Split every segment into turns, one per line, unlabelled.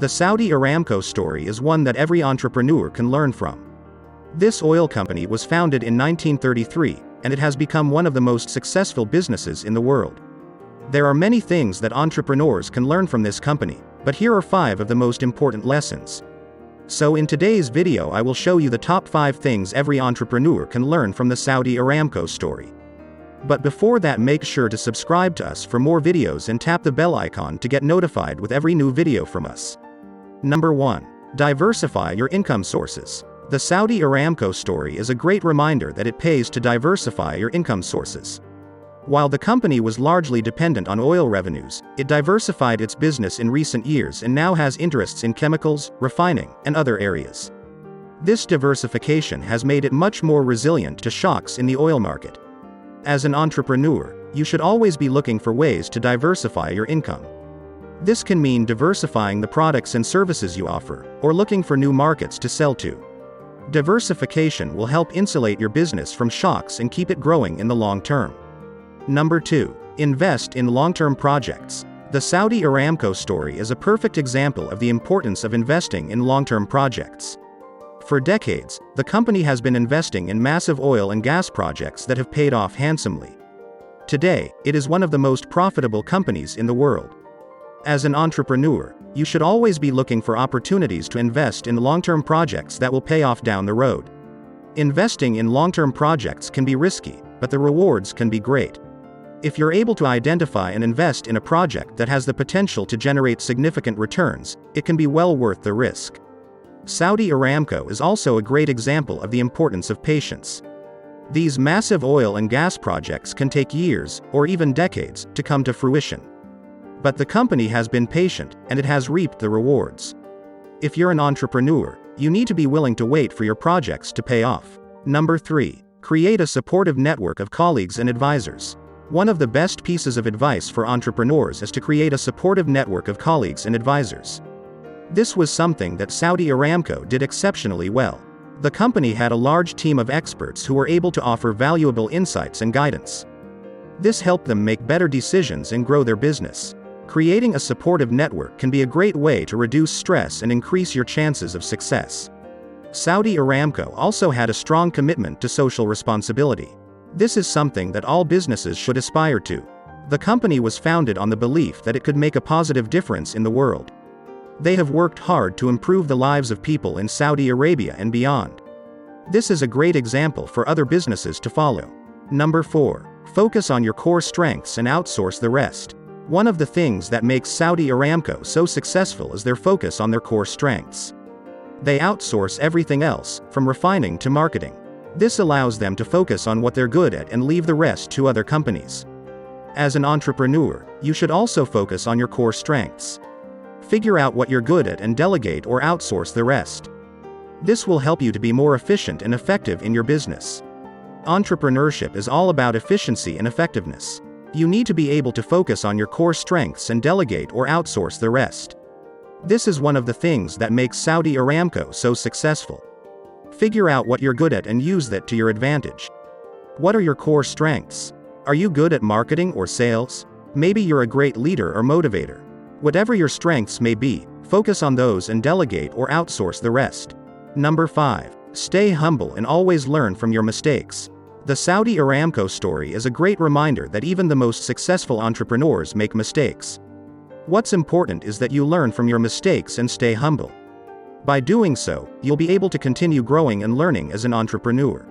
The Saudi Aramco story is one that every entrepreneur can learn from. This oil company was founded in 1933, and it has become one of the most successful businesses in the world. There are many things that entrepreneurs can learn from this company, but here are 5 of the most important lessons. So in today's video I will show you the top 5 things every entrepreneur can learn from the Saudi Aramco story. But before that, make sure to subscribe to us for more videos and tap the bell icon to get notified with every new video from us. Number 1. Diversify your income sources. The Saudi Aramco story is a great reminder that it pays to diversify your income sources. While the company was largely dependent on oil revenues, it diversified its business in recent years and now has interests in chemicals, refining, and other areas. This diversification has made it much more resilient to shocks in the oil market. As an entrepreneur, you should always be looking for ways to diversify your income. This can mean diversifying the products and services you offer, or looking for new markets to sell to. Diversification will help insulate your business from shocks and keep it growing in the long term. Number 2. Invest in long-term projects. The Saudi Aramco story is a perfect example of the importance of investing in long-term projects. For decades, the company has been investing in massive oil and gas projects that have paid off handsomely. Today, it is one of the most profitable companies in the world. As an entrepreneur, you should always be looking for opportunities to invest in long-term projects that will pay off down the road. Investing in long-term projects can be risky, but the rewards can be great. If you're able to identify and invest in a project that has the potential to generate significant returns, it can be well worth the risk. Saudi Aramco is also a great example of the importance of patience. These massive oil and gas projects can take years, or even decades, to come to fruition. But the company has been patient, and it has reaped the rewards. If you're an entrepreneur, you need to be willing to wait for your projects to pay off. Number 3. Create a supportive network of colleagues and advisors. One of the best pieces of advice for entrepreneurs is to create a supportive network of colleagues and advisors. This was something that Saudi Aramco did exceptionally well. The company had a large team of experts who were able to offer valuable insights and guidance. This helped them make better decisions and grow their business. Creating a supportive network can be a great way to reduce stress and increase your chances of success. Saudi Aramco also had a strong commitment to social responsibility. This is something that all businesses should aspire to. The company was founded on the belief that it could make a positive difference in the world. They have worked hard to improve the lives of people in Saudi Arabia and beyond. This is a great example for other businesses to follow. Number 4. Focus on your core strengths and outsource the rest. One of the things that makes Saudi Aramco so successful is their focus on their core strengths. They outsource everything else, from refining to marketing. This allows them to focus on what they're good at and leave the rest to other companies. As an entrepreneur, you should also focus on your core strengths. Figure out what you're good at and delegate or outsource the rest. This will help you to be more efficient and effective in your business. Entrepreneurship is all about efficiency and effectiveness. You need to be able to focus on your core strengths and delegate or outsource the rest. This is one of the things that makes Saudi Aramco so successful. Figure out what you're good at and use that to your advantage. What are your core strengths? Are you good at marketing or sales? Maybe you're a great leader or motivator. Whatever your strengths may be, focus on those and delegate or outsource the rest. Number 5. Stay humble and always learn from your mistakes. The Saudi Aramco story is a great reminder that even the most successful entrepreneurs make mistakes. What's important is that you learn from your mistakes and stay humble. By doing so, you'll be able to continue growing and learning as an entrepreneur.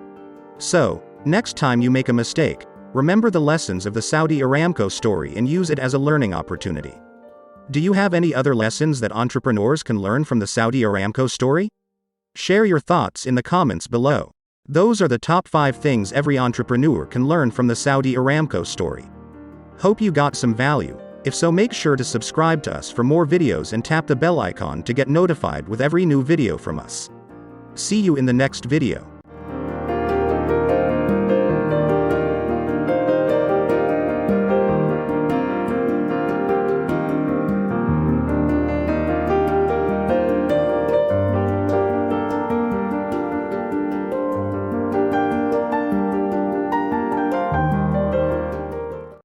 So, next time you make a mistake, remember the lessons of the Saudi Aramco story and use it as a learning opportunity. Do you have any other lessons that entrepreneurs can learn from the Saudi Aramco story? Share your thoughts in the comments below. Those are the top 5 things every entrepreneur can learn from the Saudi Aramco story. Hope you got some value. If so, make sure to subscribe to us for more videos and tap the bell icon to get notified with every new video from us. See you in the next video.